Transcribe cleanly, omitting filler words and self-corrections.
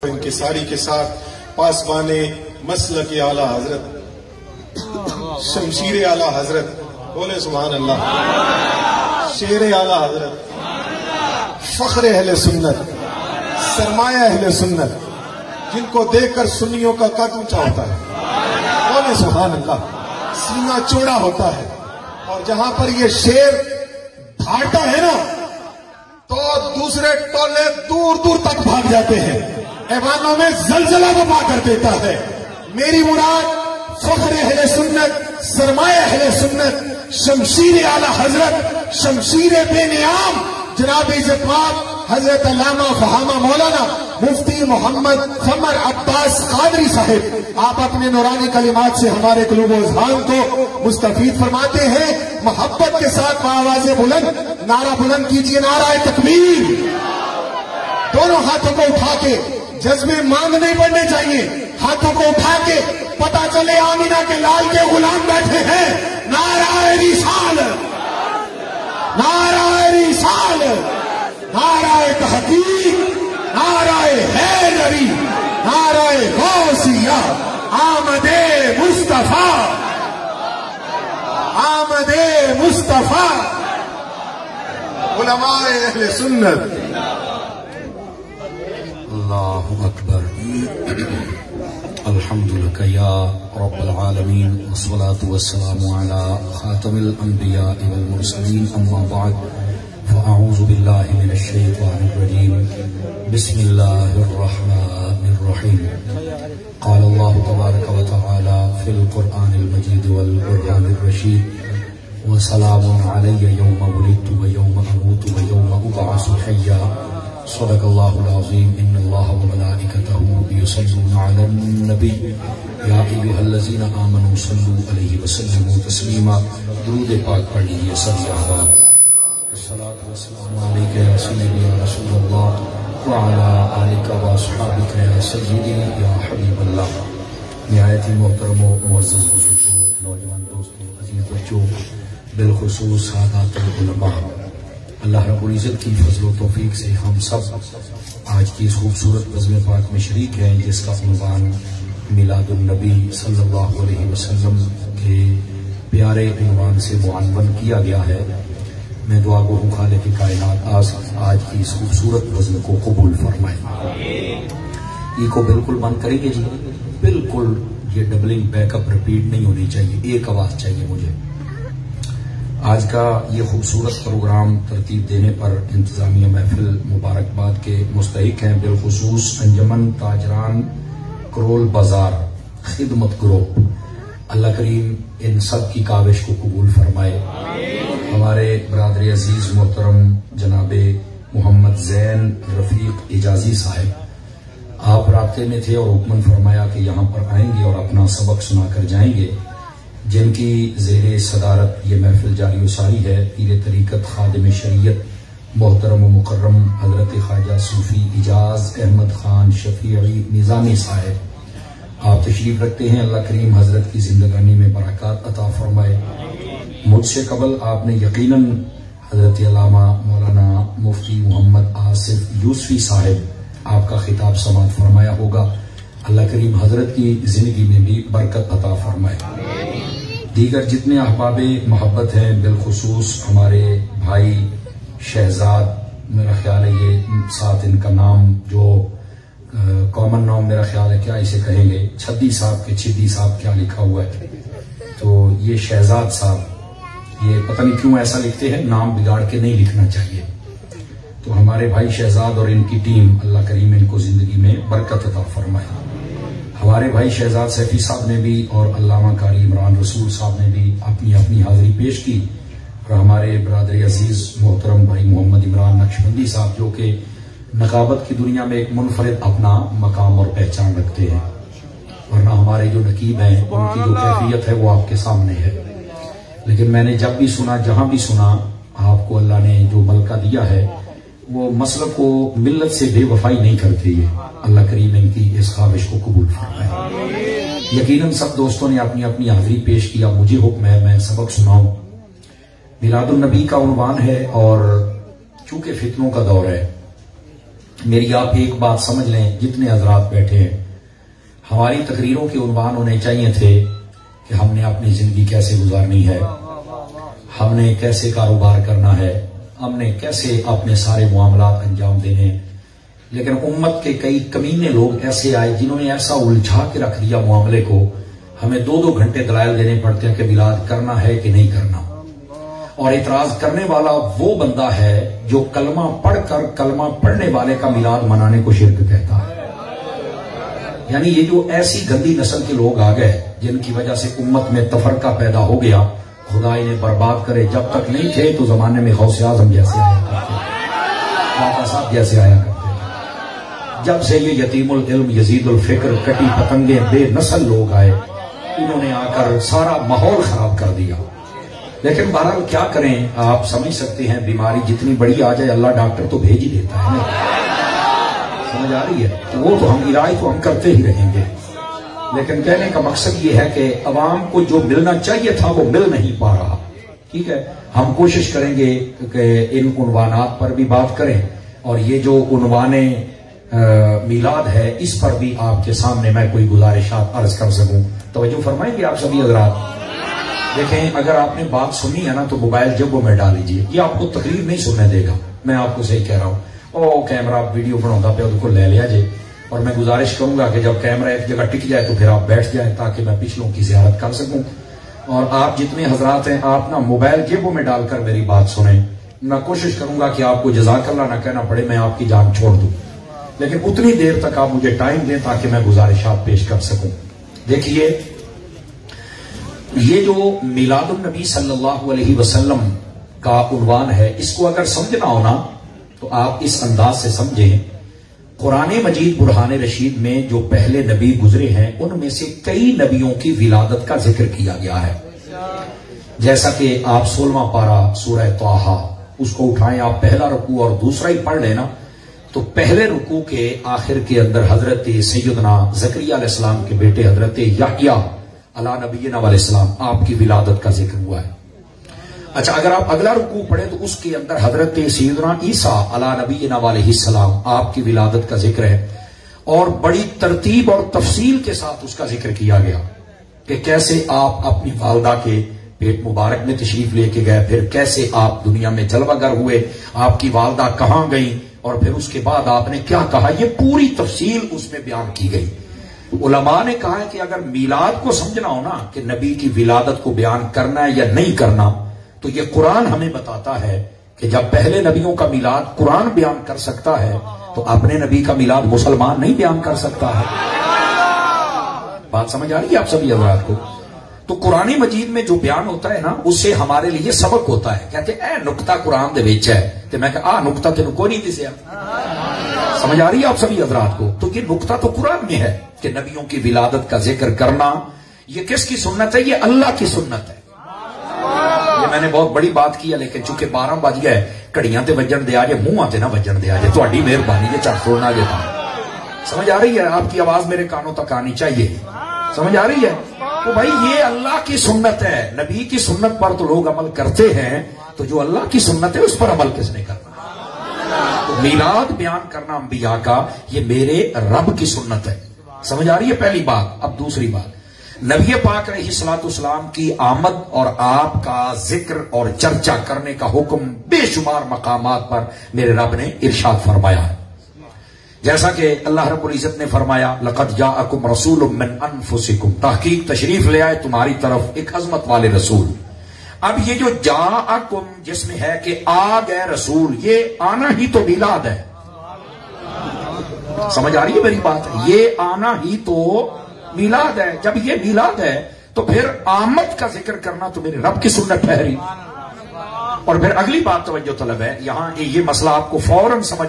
इंकिसारी के साथ पासबाने मसलक आला हजरत शमशीर आला हजरत बोले सुभान अल्लाह, शेर आला हजरत, फख्र अहले सुन्नत, सरमाया अहले सुन्नत, जिनको देखकर सुन्नियों का कद ऊंचा होता है। बोले सुभान अल्लाह, सीना चौड़ा होता है। और जहां पर ये शेर भाटा है ना, तो दूसरे टोले दूर दूर तक भाग जाते हैं। ऐवानों में जलजला बपा कर देता है। मेरी मुराद फख्र अहले सुन्नत, सरमाया अहले सुन्नत, शमशीर आला हजरत, शमशीर बेनियाम जनाब इज़्ज़तमाब हजरत अल्लामा फहामा मौलाना मुफ्ती मोहम्मद कमर अब्बास कादरी साहिब, आप अपने नूरानी कलिमात से हमारे क़ुलूब-ओ-ज़हान को मुस्तफ़ीद फरमाते हैं। मोहब्बत के साथ आवाज़ बुलंद नारा बुलंद कीजिए, नारा तकबीर। दोनों हाथों को उठा के, जज्बे मांग नहीं पड़ने चाहिए, हाथों को उठा के पता चले आमीना के लाल के गुलाम बैठे हैं। नाराए रिसालत, नाराए रिसालत, नाराए तहकीक, नाराए हैदरी, नाराए गौसिया, आमदे मुस्तफा, आमदे मुस्तफा, उलमाए अहले सुन्नत। अल्लाहु अकबर। अल्हम्दुलिल्लाह या रब्बल आलमीन वस्सलातु वस्सलामु अला खातमिल अंबिया वल मुरसलीन, अम्मा बाद फ़अऊज़ु बिल्लाहि मिनश शैतानिर रजीम, बिस्मिल्लाहिर रहमानिर रहीम। क़ाल अल्लाहु तबारक व तआला फ़िल क़ुरआनिल मजीद वल क़ुरआनिर रशीद, व सलामुन अलैया यौम वुलिदतु व यौम अमूतु व यौम उबअसु हय्या। सदक़ल्लाहुल अज़ीम। इन्नल्लाहा व मलाइकतहु युसल्लूना अलन नबी या अय्युहल्लज़ीना आमनू सल्लू अलैहि व सल्लिमू तस्लीमा। दुरूद पाक पढ़ लीजिए। सल्लल्लाहु अस्सलातु वस्सलामु अलैका या सय्यदी या रसूलल्लाह व अला आलिका व अस्हाबिका या सय्यदी या हबीबल्लाह। निहायत ही मोहतरम व मुअज़्ज़ज़ बुजुर्गों, नौजवान दोस्तों, अज़ीज़ बच्चों, बिलखुसूस सादातुल उलमा, अल्लाह रब्बुल इज़्ज़त की फज़ल व तौफ़ीक से हम सब आज की इस खूबसूरत नज़्म पाक में शरीक हैं, जिसका उन्वान मिलादुन नबी सल्लल्लाहु अलैहि वसल्लम के प्यारे उन्वान से मुअव्वन किया गया है। मैं दुआ गो हूँ खालिक़ कायनात आज की इस खूबसूरत नज़्म को कबूल फरमाए। ई को बिल्कुल बंद करेंगे जी, बिल्कुल ये डबलिंग बैकअप रिपीट नहीं होनी चाहिए, एक आवाज चाहिए मुझे। आज का ये खूबसूरत प्रोग्राम तरतीब देने पर इंतजामिया महफिल मुबारकबाद के मुस्तहिक हैं, बिलखुसूस अंजमन ताजरान करोल बाजार खिदमत ग्रुप। अल्लाह करीम इन सब की काविश को कबूल फरमाए। हमारे बरादर अजीज मोहतरम जनाबे मोहम्मद ज़ैन रफीक इजाजी साहिब, आप राब्ते में थे और हुक्मन फरमाया कि यहाँ पर आएंगे और अपना सबक सुनाकर जाएंगे, जिनकी ज़ेरे सदारत ये महफिल जारी उसारी है। पीर तरीक़त खादिम शरीयत मोहतरम व मुकर्रम हजरत ख्वाजा सूफी इजाज अहमद खान शफीई निज़ामी साहिब, आप तशरीफ रखते हैं। अल्लाह करीम हजरत की जिंदगानी में बरक़ात अता फरमाए। मुझसे कबल आपने यकीनन हजरत अल्लामा मौलाना मुफ्ती मोहम्मद आसिफ यूसुफी साहिब, आपका खिताब समाअत फरमाया होगा। अल्लाह करीम हजरत की जिंदगी में भी बरकत अता फरमाए। दीगर जितने अहबाबे मोहब्बत हैं, बिलखुसूस हमारे भाई शहजाद, मेरा ख्याल है ये साथ इनका नाम जो कॉमन नाम मेरा ख्याल है, क्या इसे कहेंगे, छद्दी साहब के छिद्दी साहब क्या लिखा हुआ है, तो ये शहजाद साहब, ये पता नहीं क्यों ऐसा लिखते हैं, नाम बिगाड़ के नहीं लिखना चाहिए। तो हमारे भाई शहजाद और इनकी टीम, अल्लाह करीम इनको जिंदगी में बरकत अता फरमाए। हमारे भाई शहजाद सैफी साहब ने भी और अल्लामा कारी इमरान रसूल साहब ने भी अपनी अपनी हाजिरी पेश की, और हमारे बरादर अजीज मोहतरम भाई मोहम्मद इमरान नक्शबंदी साहब, जो कि नकाबत की दुनिया में एक मुनफरिद अपना मकाम और पहचान रखते हैं, वरना हमारे जो नकीब हैं उनकी जो कैफियत है वो आपके सामने है। लेकिन मैंने जब भी सुना, जहां भी सुना, आपको अल्लाह ने जो मलका दिया है वो मसलब को मिल्लत से बेवफाई नहीं करते। ये अल्लाह करीम इनकी इस ख्वाहिश को कबूल फरमाए। यकीनन सब दोस्तों ने अपनी अपनी हाजिरी पेश किया। मुझे हुक्म है मैं सबक सुनाऊं। मिलादुन नबी का उन्वान है, और चूंकि फितनों का दौर है मेरी आप एक बात समझ लें, जितने हजरात बैठे हैं, हमारी तकरीरों के उन्वान होने चाहिए थे कि हमने अपनी जिंदगी कैसे गुजारनी है, हमने कैसे कारोबार करना है, हमने कैसे अपने सारे मामला अंजाम देने हैं। लेकिन उम्मत के कई कमीने लोग ऐसे आए जिन्होंने ऐसा उलझा के रख दिया मामले को, हमें 2-2 घंटे दलाइल देने पड़ते हैं कि मिलाद करना है कि नहीं करना। और इतराज करने वाला वो बंदा है जो कलमा पढ़कर कलमा पढ़ने वाले का मिलाद मनाने को शिर्क कहता है। यानी ये जो ऐसी गंदी नस्ल के लोग आ गए जिनकी वजह से उम्मत में तफरका पैदा हो गया, खुदा इन्हें बर्बाद करे। जब तक नहीं थे तो जमाने में गौसे आजम जैसे आया करते, बाबा साहब जैसे आया करते। जब से ये यतीमुल इल्म यजीदुल फिक्र कटी पतंगे बेनस्ल लोग आए, इन्होंने आकर सारा माहौल खराब कर दिया। लेकिन बहरहाल क्या करें, आप समझ सकते हैं, बीमारी जितनी बड़ी आ जाए अल्लाह डॉक्टर तो भेज ही देता है ना, समझ आ रही है। तो वो तो हम इलाज तो हम करते ही रहेंगे। लेकिन कहने का मकसद ये है कि अवाम को जो मिलना चाहिए था वो मिल नहीं पा रहा। ठीक है, हम कोशिश करेंगे कि इन उन्वानात पर भी बात करें, और ये जो उन्वाने मिलाद है इस पर भी आपके सामने मैं कोई गुजारिशात अर्ज कर सकूं। तवज्जो फरमाएंगे आप सभी हजरात। देखें, अगर आपने बात सुनी है ना तो मोबाइल जेबों में डाल लीजिए, ये आपको तकरीर नहीं सुनने देगा। मैं आपको सही कह रहा हूं। ओ कैमरा वीडियो बनाता पे उसको ले लिया जे, और मैं गुजारिश करूंगा कि जब कैमरा एक जगह टिक जाए तो फिर आप बैठ जाए ताकि मैं पिछलों की ज़ियारत कर सकूं। और आप जितने हजरात हैं, आप ना मोबाइल जेबों में डालकर मेरी बात सुने। मैं कोशिश करूंगा कि आपको जज़ाकल्लाह ना कहना पड़े, मैं आपकी जान छोड़ दूं, लेकिन उतनी देर तक आप मुझे टाइम दें ताकि मैं गुजारिशात पेश कर सकूं। देखिए, ये जो मिलादुन नबी सल्लल्लाहु अलैहि वसल्लम का उन्वान है, इसको अगर समझना हो ना तो आप इस अंदाज से समझें। कुरान मजीद बुरहान रशीद में जो पहले नबी गुजरे हैं उनमें से कई नबियों की विलादत का जिक्र किया गया है। जैसा कि आप 16वां पारा सूरह तौहा उसको उठाएं, आप पहला रुकू और दूसरा ही पढ़ लेना, तो पहले रुकू के आखिर के अंदर हजरत सैयदना ज़करिया अलैहिस्सलाम के बेटे हजरत याह्या अला नबीना अलैहिस्सलाम आपकी विलादत का जिक्र हुआ है। अच्छा, अगर आप अगला रुकू पढ़े तो उसके अंदर हजरत सैयदना ईसा अला नबीना अलैहिस्सलाम आपकी विलादत का जिक्र है, और बड़ी तरतीब और तफसील के साथ उसका जिक्र किया गया कि कैसे आप अपनी वालदा के पेट मुबारक में तशरीफ लेके गए, फिर कैसे आप दुनिया में जलवागर हुए, आपकी वालदा कहां गई, और फिर उसके बाद आपने क्या कहा, ये पूरी तफसील उसमें बयान की गई। उलमा ने कहा है कि अगर मिलाद को समझना हो ना कि नबी की विलादत को बयान करना है या नहीं करना, तो ये कुरान हमें बताता है कि जब पहले नबियों का मिलाद कुरान बयान कर सकता है तो अपने नबी का मिलाद मुसलमान नहीं बयान कर सकता है। बात समझ आ रही है आप सभी हज़रात को? तो कुरानी मजीद में जो बयान होता है ना, उससे हमारे लिए सबक होता है। कहते ए नुक्ता कुरान दे विच है, तो मैं कहा नुक्ता तेन को नहीं दिसया। समझ आ रही है आप सभी हज़रात को? तो ये नुक्ता तो कुरान में है कि नबियों की विलादत का जिक्र करना ये किसकी सुन्नत है? ये अल्लाह की सुन्नत है। ये मैंने बहुत बड़ी बात की है, लेकिन चूंकि 12 बज गए, घड़ियां ते वजन दे आजे, मुंह ते ना वजन दे आजे, थोड़ी मेहरबानी है, चट छोड़ना जे। समझ आ रही है? आपकी आवाज मेरे कानों तक आनी चाहिए। समझ आ रही है? तो भाई ये अल्लाह की सुन्नत है। नबी की सुन्नत पर तो लोग अमल करते हैं, तो जो अल्लाह की सुन्नत है उस पर अमल किसने करना? तो मिलाद बयान करना अंबिया का ये मेरे रब की सुन्नत है। समझ आ रही है पहली बात? अब दूसरी बात, नबी पाक अलैहिस्सलाम की आमद और आपका जिक्र और चर्चा करने का हुक्म बेशुमार मकामात पर मेरे रब ने इरशाद फरमाया है। जैसा कि अल्लाह रब्बुल इज्जत ने फरमाया, लक़द जाअकुम रसूलुम मिन अनफुसिकुम, तहकीक तशरीफ ले आए तुम्हारी तरफ एक अजमत वाले रसूल। अब ये जो जाअकुम जिसमें है कि आ गए रसूल, ये आना ही तो मिलाद है। समझ आ रही है मेरी बात? ये आना ही तो मिलाद है। जब ये मिलाद है तो फिर आमद का जिक्र करना तो मेरे रब की सुन्नत ठहरी। और फिर अगली बात तवज्जो तलब है, यहां ये मसला आपको फौरन समझ